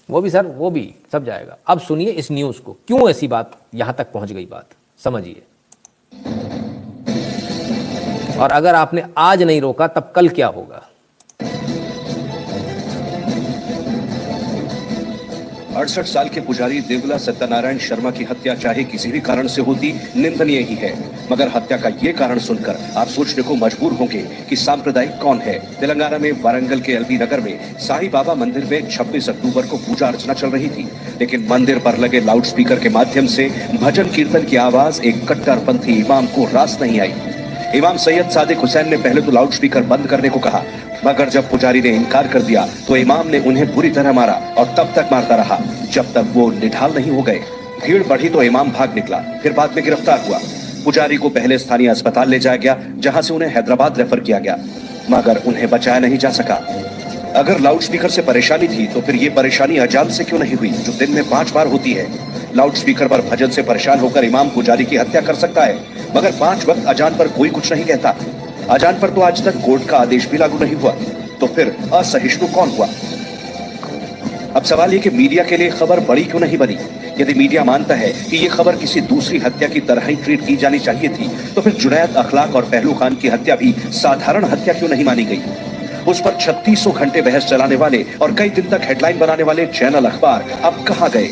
वो भी सर, वो भी सब जाएगा। अब सुनिए इस न्यूज़ को, क्यों ऐसी बात यहां तक पहुंच गई, बात समझिए। और अगर आपने आज नहीं रोका तब कल क्या होगा। 68 साल के पुजारी देवला सत्यनारायण शर्मा की हत्या चाहे किसी भी कारण से होती, निंदनीय ही है। मगर हत्या का ये कारण सुनकर आप सोचने को मजबूर होंगे कि सांप्रदायिक कौन है। तेलंगाना में वारंगल के एलबी नगर में साईं बाबा मंदिर में 26 अक्टूबर को पूजा अर्चना चल रही थी, लेकिन मंदिर पर लगे लाउडस्पीकर के माध्यम से भजन कीर्तन की आवाज एक कट्टरपंथी इमाम को रास नहीं आई। इमाम सैयद सादिक हुसैन ने पहले तो लाउडस्पीकर बंद करने को कहा, मगर जब पुजारी ने इनकार कर दिया तो इमाम ने उन्हें बुरी तरह मारा और तब तक मारता रहा जब तक वो निढाल नहीं हो गए। भीड़ बढ़ी तो इमाम भाग निकला, फिर बाद में गिरफ्तार हुआ। पुजारी को पहले स्थानीय अस्पताल ले जाया गया, जहां से उन्हें हैदराबाद रेफर किया गया, मगर उन्हें बचाया नहीं जा सका। अगर लाउडस्पीकर से परेशानी थी तो फिर ये परेशानी अजान से क्यों नहीं हुई, जो दिन में 5 बार होती है। लाउडस्पीकर पर भजन से परेशान होकर इमाम पुजारी की हत्या कर सकता है, मगर 5 वक्त अजान पर कोई कुछ नहीं कहता। अजान पर तो आज तक कोर्ट का आदेश भी लागू नहीं हुआ, तो फिर असहिष्णु कौन हुआ। अब सवाल ये कि मीडिया के लिए खबर बड़ी क्यों नहीं बनी। यदि मीडिया मानता है कि ये खबर किसी दूसरी हत्या की तरह ही ट्रीट की जानी चाहिए थी, तो फिर जुनैद अखलाक और पहलू खान की हत्या भी साधारण हत्या क्यों नहीं मानी गई। उस पर 3600 घंटे बहस चलाने वाले और कई दिन तक हेडलाइन बनाने वाले चैनल अखबार अब कहां गए।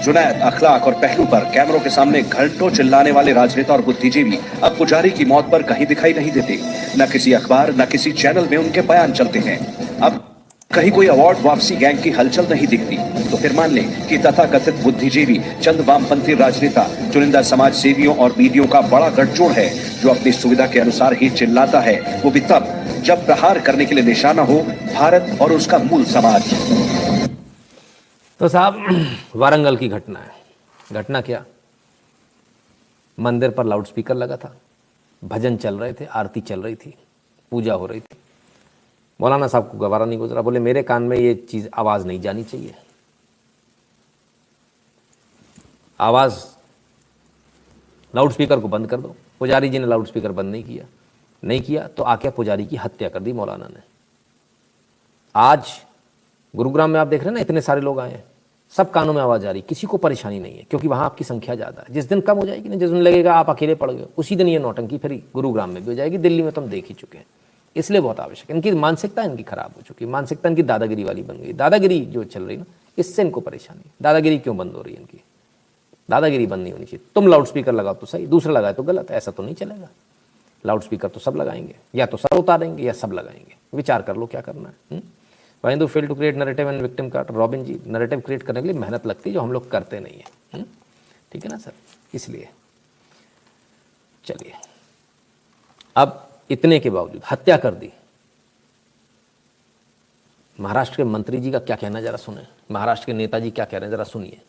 जुनैद अखलाक और पहलू पर कैमरों के सामने घंटों चिल्लाने वाले राजनेता और बुद्धिजीवी अब पुजारी की मौत पर कहीं दिखाई नहीं देते। न किसी अखबार न किसी चैनल में उनके बयान चलते हैं। अब कहीं कोई अवार्ड वापसी गैंग की हलचल नहीं दिखती, तो फिर मान लें कि तथाकथित बुद्धिजीवी, चंद वामपंथी राजनेता, चुनिंदा समाज सेवियों और मीडियों का बड़ा गठजोड़ है, जो अपनी सुविधा के अनुसार ही चिल्लाता है, वो भी तब जब प्रहार करने के लिए निशाना हो भारत और उसका मूल समाज। तो साहब वारंगल की घटना है। घटना क्या, मंदिर पर लाउडस्पीकर लगा था, भजन चल रहे थे, आरती चल रही थी, पूजा हो रही थी। मौलाना साहब को गवारा नहीं गुजरा, बोले मेरे कान में ये चीज़ आवाज़ नहीं जानी चाहिए। आवाज़ लाउडस्पीकर को बंद कर दो। पुजारी जी ने लाउडस्पीकर बंद नहीं किया तो आके पुजारी की हत्या कर दी मौलाना ने। आज गुरुग्राम में आप देख रहे हैं ना, इतने सारे लोग आए हैं, सब कानों में आवाज़ आ रही, किसी को परेशानी नहीं है, क्योंकि वहाँ आपकी संख्या ज़्यादा है। जिस दिन कम हो जाएगी ना, जिस दिन लगेगा आप अकेले पड़ गए, उसी दिन ये नौटंकी फिर गुरुग्राम में भी हो जाएगी, दिल्ली में तो हम देख ही चुके हैं। इसलिए बहुत आवश्यक है। इनकी मानसिकता इनकी खराब हो चुकी है, मानसिकता इनकी दादागिरी वाली बन गई। दादागिरी जो चल रही ना, इससे इनको परेशानी। दादागिरी क्यों बंद हो रही है इनकी, दादागिरी बंद नहीं होनी चाहिए। तुम लाउडस्पीकर लगाओ तो सही, दूसरा लगाए तो गलत, ऐसा तो नहीं चलेगा। लाउडस्पीकर तो सब लगाएंगे, या तो सब उतारेंगे या सब लगाएंगे। विचार कर लो क्या करना है। Why do fail to create narrative and victim card. Robin ji, narrative create करने के लिए मेहनत लगती है, जो हम लोग करते नहीं है। ठीक है ना सर, इसलिए चलिए। अब इतने के बावजूद हत्या कर दी। महाराष्ट्र के मंत्री जी का क्या कहना जरा सुने, महाराष्ट्र के नेताजी क्या कह रहे हैं जरा सुनिए।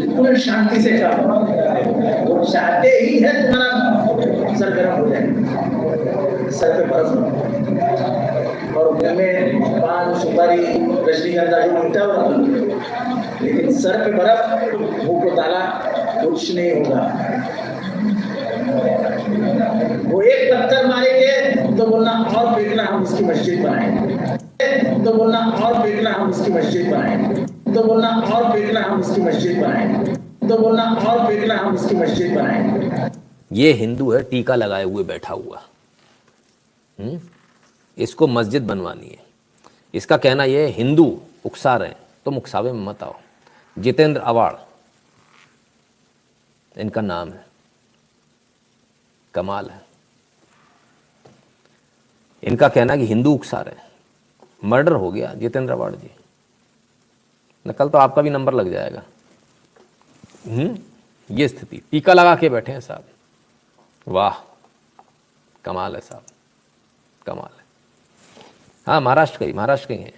पूरे शांति से वो चाहते ही है तुम्हारा सर गर्म हो जाए, सर पे बर्फ और मुंह में पान सुपारी रजनीगंधा जो मिलता हुआ, लेकिन सर पे बर्फ, मुंह को ताला, कुछ नहीं होगा। वो एक पत्थर मारेंगे तो बोलना और फेंकना हम इसकी मस्जिद बनाएंगे, तो बोलना और फेंकना हम इसकी मस्जिद बनाएंगे, तो बोलना और फेंकना हम इसकी मस्जिद बनाएंगे, तो बोलना और फेंकना हम इसकी मस्जिद बनाएंगे। ये हिंदू है, टीका लगाए हुए बैठा हुआ। इसको मस्जिद बनवानी है। इसका कहना यह है हिंदू उकसा रहे हैं, तुम उकसावे में मत आओ। जितेंद्र अवाड़ इनका नाम है, कमाल है। इनका कहना कि हिंदू उकसा रहे हैं। मर्डर हो गया जितेंद्र अवाड़ जी, न कल तो आपका भी नंबर लग जाएगा। ये स्थिति, टीका लगा के बैठे हैं साहब। वाह, कमाल है साहब, कमाल है। हाँ, महाराष्ट्र के ही हैं।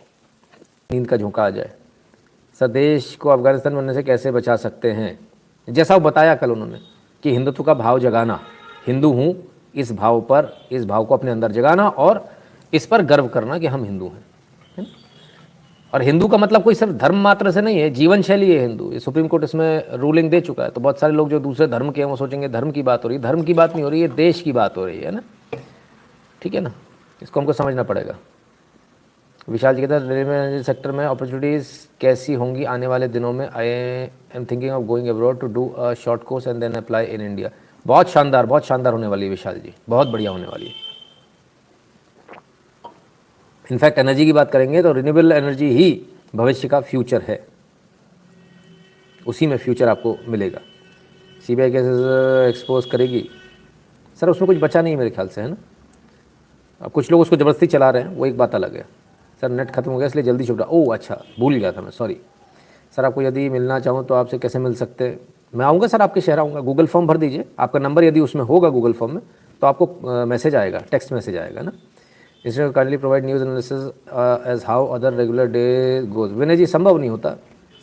नींद का झोंका आ जाए। सर, देश को अफगानिस्तान बनने से कैसे बचा सकते हैं, जैसा वो बताया कल उन्होंने कि हिंदुत्व का भाव जगाना, हिंदू हूँ इस भाव को अपने अंदर जगाना और इस पर गर्व करना कि हम हिंदू हैं। और हिंदू का मतलब कोई सिर्फ धर्म मात्र से नहीं है, जीवन शैली है हिंदू। ये सुप्रीम कोर्ट इसमें रूलिंग दे चुका है। तो बहुत सारे लोग जो दूसरे धर्म के हैं वो सोचेंगे धर्म की बात हो रही है। धर्म की बात नहीं हो रही है, देश की बात हो रही है ना। ठीक है ना, इसको हमको समझना पड़ेगा। विशाल जी कहते हैं रेलवे एनर्जी सेक्टर में अपॉर्चुनिटीज़ कैसी होंगी आने वाले दिनों में। I am thinking of going abroad to do a short course and then apply in India. बहुत शानदार होने वाली है विशाल जी, बहुत बढ़िया होने वाली है। इनफैक्ट एनर्जी की बात करेंगे तो रिन्यूएबल एनर्जी ही भविष्य का फ्यूचर है, उसी में फ्यूचर आपको मिलेगा। सीबीआई केसेस एक्सपोज करेगी सर, उसमें कुछ बचा नहीं मेरे ख्याल से, है ना। अब कुछ लोग उसको ज़बरदस्ती चला रहे हैं, वो एक बात अलग है। सर नेट खत्म हो गया इसलिए जल्दी छुपा, ओह अच्छा भूल गया था मैं, सॉरी सर। आपको यदि मिलना चाहूँ तो आपसे कैसे मिल सकते हैं? मैं आऊँगा सर, आपके शहर आऊँगा। गूगल फॉर्म भर दीजिए, आपका नंबर यदि उसमें होगा गूगल फॉर्म में तो आपको मैसेज आएगा, टेक्स्ट मैसेज आएगा ना। इसमें kindly provide news analysis as how other regular day goes. Vinay ji संभव नहीं होता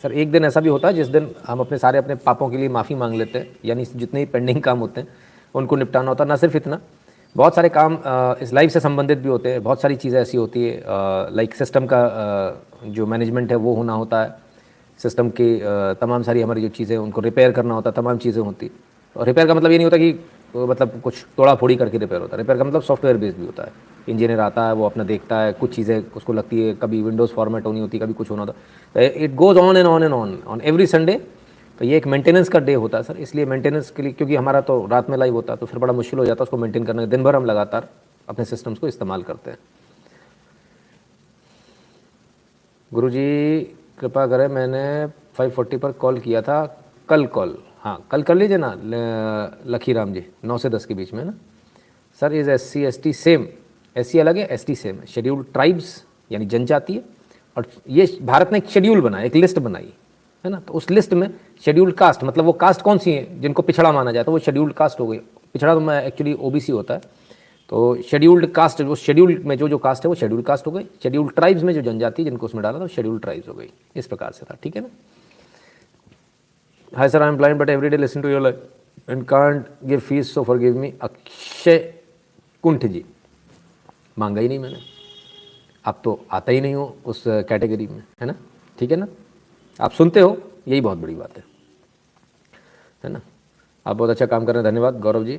सर, एक दिन ऐसा भी होता है जिस दिन हम अपने पापों के लिए माफ़ी मांग लेते हैं, यानी जितने ही पेंडिंग काम होते हैं उनको निपटाना होता है। ना सिर्फ इतना, बहुत सारे काम इस लाइफ से संबंधित भी होते हैं। बहुत सारी चीज़ें ऐसी होती है, लाइक सिस्टम का जो मैनेजमेंट है वो होना होता है, सिस्टम की तमाम सारी हमारी जो चीज़ें उनको रिपेयर करना होता है, तमाम चीज़ें होती है। और रिपेयर का मतलब ये नहीं होता कि मतलब कुछ तोड़ा फोड़ी करके रिपेयर होता है। रिपेयर का मतलब सॉफ्टवेयर बेस्ड भी होता है। इंजीनियर आता है, वो अपना देखता है, कुछ चीज़ें उसको लगती है, कभी विंडोज़ फॉर्मेट होनी होती है, कभी कुछ होना होता है। It goes on and on and on every Sunday. तो ये एक मेंटेनेंस का डे होता है सर, इसलिए मेंटेनेंस के लिए, क्योंकि हमारा तो रात में लाइव होता है तो फिर बड़ा मुश्किल हो जाता है उसको मेंटेन करने। दिन भर हम लगातार अपने सिस्टम्स को इस्तेमाल करते हैं। गुरुजी कृपा करें, मैंने 5:40 पर कॉल किया था, कल कॉल, हाँ कल कर लीजिए ना लखी राम जी, 9 से 10 के बीच में ना। Sir is SC ST same? SC अलग है, ST सेम है। शेड्यूल्ड ट्राइब्स यानी जनजाति है, और ये भारत ने एक शेड्यूल बनाया, एक लिस्ट बनाई है ना। तो उस लिस्ट में शेड्यूल्ड कास्ट, मतलब वो कास्ट कौन सी है जिनको पिछड़ा माना जाता है, वो शेड्यूल्ड कास्ट हो गई। पिछड़ा तो मैं एक्चुअली OBC होता है, तो शेड्यूल्ड कास्ट, वो शेड्यूल्ड में जो कास्ट है वो शेड्यूल्ड कास्ट हो गई। शेड्यूल्ड ट्राइब्स में जो जनजाति जिनको उसमें डाला था शेड्यूल्ड ट्राइब्स हो गई। इस प्रकार से था, ठीक है ना। Hi sir, I am blind but every day listen to your life and can't give fees, so forgive me. Akshay Kunth ji, मांगा ही नहीं मैंने, आप तो आता ही नहीं हो उस कैटेगरी में, है ना, ठीक है ना। आप सुनते हो, यही बहुत बड़ी बात है ना। आप बहुत अच्छा काम कर रहे हैं, धन्यवाद गौरव जी।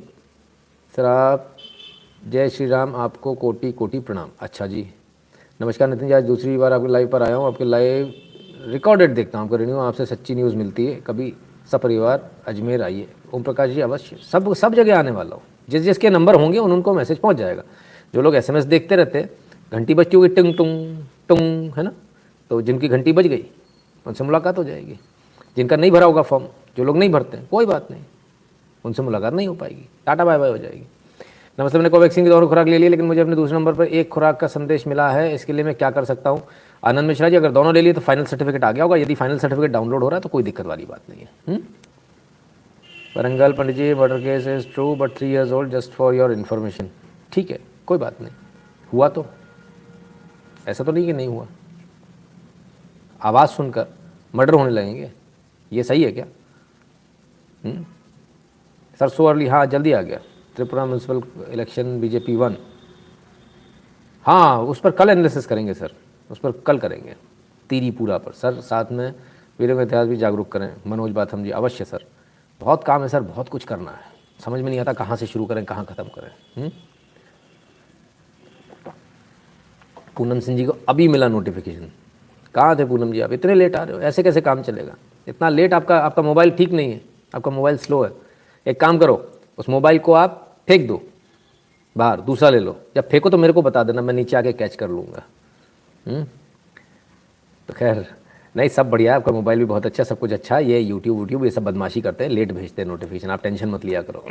सर आप, जय श्री राम, आपको कोटि कोटि प्रणाम। अच्छा जी, नमस्कार नितिन जी, आज दूसरी बार आपके लाइव पर आया हूँ। आपके लाइव रिकॉर्डेड देखता हूँ, आपको रिन्यू, आपसे सच्ची न्यूज़ मिलती है। कभी सपरिवार अजमेर आइए। ओम प्रकाश जी अवश्य, सब जगह आने वाला हूँ। जिसके नंबर होंगे उनको मैसेज पहुँच जाएगा। जो लोग SMS देखते रहते हैं, घंटी बजती होगी टुंग टुंग टुंग, है ना, तो जिनकी घंटी बज गई उनसे मुलाकात हो जाएगी। जिनका नहीं भरा होगा फॉर्म, जो लोग नहीं भरते हैं, कोई बात नहीं, उनसे मुलाकात नहीं हो पाएगी, टाटा बाय बाय हो जाएगी। नमस्ते, मैंने कोवैक्सीन की 2 खुराक ले ली, लेकिन मुझे अपने दूसरे नंबर पर 1 खुराक का संदेश मिला है, इसके लिए मैं क्या कर सकता हूँ? आनंद मिश्रा जी, अगर दोनों ले लिए तो फाइनल सर्टिफिकेट आ गया होगा। यदि फाइनल सर्टिफिकेट डाउनलोड हो रहा है तो कोई दिक्कत वाली बात नहीं है। Parangal Pandit ji, murder case is true but 3 years old, just for your information. ठीक है, कोई बात नहीं, हुआ तो ऐसा तो नहीं कि नहीं हुआ। आवाज़ सुनकर मर्डर होने लगेंगे, ये सही है क्या? सर सो अर्ली, हाँ जल्दी आ गया। त्रिपुरा म्यूनसिपल इलेक्शन BJP 1, हाँ उस पर कल एनालिसिस करेंगे सर, उस पर कल करेंगे त्रिपुरा पर सर। साथ में वीरों का इतिहास भी जागरूक करें। मनोज बाथम जी, अवश्य सर, बहुत काम है सर, बहुत कुछ करना है, समझ में नहीं आता कहाँ से शुरू करें कहाँ ख़त्म करें। पूनम सिंह जी को अभी मिला नोटिफिकेशन। कहाँ थे पूनम जी, आप इतने लेट आ रहे हो, ऐसे कैसे काम चलेगा? इतना लेट, आपका मोबाइल ठीक नहीं है, आपका मोबाइल स्लो है। एक काम करो, उस मोबाइल को आप फेंक दो बाहर, दूसरा ले लो। जब फेंको तो मेरे को बता देना, मैं नीचे आके कैच कर लूँगा। तो खैर नहीं, सब बढ़िया है, आपका मोबाइल भी बहुत अच्छा, सब कुछ अच्छा है। ये यूट्यूब ये सब बदमाशी करते हैं, लेट भेजते हैं नोटिफिकेशन, आप टेंशन मत लिया करो।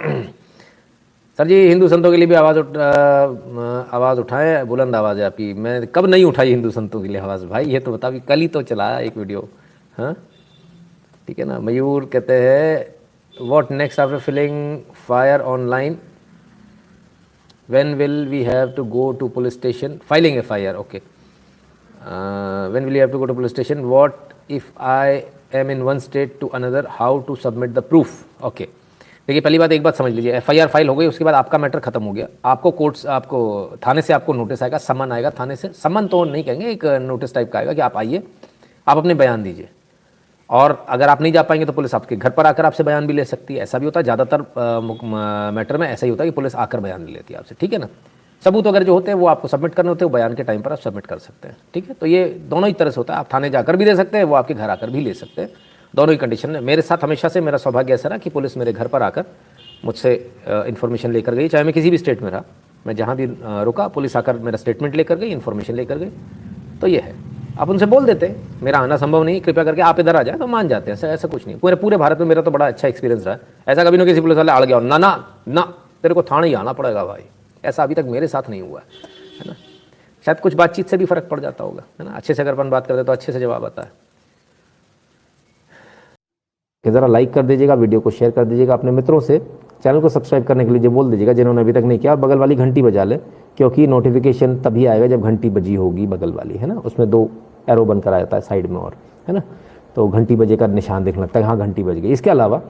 सर जी, हिंदू संतों के लिए भी आवाज़ उठाएं, बुलंद आवाज़ है आपकी। मैं कब नहीं उठाई हिंदू संतों के लिए आवाज़ भाई, ये तो बता, कल ही तो चला एक वीडियो, हाँ ठीक है ना। मयूर कहते हैं what next after filling fire online, when will we have to go to police station filing FIR, okay. When will you have to go to police station, what if I am in one state to another, how to submit the proof, okay. देखिए पहली बात, एक बात समझ लीजिए, FIR file हो गई, उसके बाद आपका मैटर खत्म हो गया। आपको आपको थाने से आपको नोटिस आएगा, समन आएगा थाने से, समन तो नहीं कहेंगे, एक नोटिस टाइप का आएगा कि आप आइए, आप अपने बयान दीजिए। और अगर आप नहीं जा पाएंगे तो पुलिस आपके घर पर आकर आपसे बयान भी ले सकती है, ऐसा भी होता है। ज़्यादातर मैटर में ऐसा ही होता है कि पुलिस आकर बयान ले लेती है आपसे, ठीक है ना। सबूत वगैरह जो होते हैं वो आपको सबमिट करने होते हैं, वो बयान के टाइम पर आप सबमिट कर सकते हैं। ठीक है, तो ये दोनों ही तरह से होता है, आप थाने जाकर भी दे सकते हैं, वो आपके घर आकर भी ले सकते हैं, दोनों ही कंडीशन है। मेरे साथ हमेशा से मेरा सौभाग्य ऐसा रहा कि पुलिस मेरे घर पर आकर मुझसे इन्फॉर्मेशन लेकर गई, चाहे मैं किसी भी स्टेट में रहा, मैं जहाँ भी रुका पुलिस आकर मेरा स्टेटमेंट लेकर गई, इन्फॉर्मेशन लेकर गई। तो ये है, आप उनसे बोल देते हैं मेरा आना संभव नहीं, कृपया करके आप इधर आ जाए, तो मान जाते हैं। ऐसा कुछ नहीं, पूरे भारत में मेरा तो बड़ा अच्छा एक्सपीरियंस रहा है। ऐसा कभी ना किसी पुलिस वाले अड़ गया ना ना ना तेरे को थाने ही आना पड़ेगा भाई, ऐसा अभी तक मेरे साथ नहीं हुआ है ना। शायद कुछ बातचीत से भी फर्क पड़ जाता होगा, है ना। अच्छे से अगर अपन बात करते तो अच्छे से जवाब आता है। कि ज़रा लाइक कर दीजिएगा, वीडियो को शेयर कर दीजिएगा अपने मित्रों से, चैनल को सब्सक्राइब करने के लिए बोल दीजिएगा जिन्होंने अभी तक नहीं किया, और बगल वाली घंटी बजा ले, क्योंकि नोटिफिकेशन तभी आएगा जब घंटी बजी होगी बगल वाली, है ना। उसमें 2 एरो बनकर आ जाता है साइड में, और है ना, तो घंटी बजे का निशान दिखने लगता है, हाँ घंटी बज गई। इसके अलावा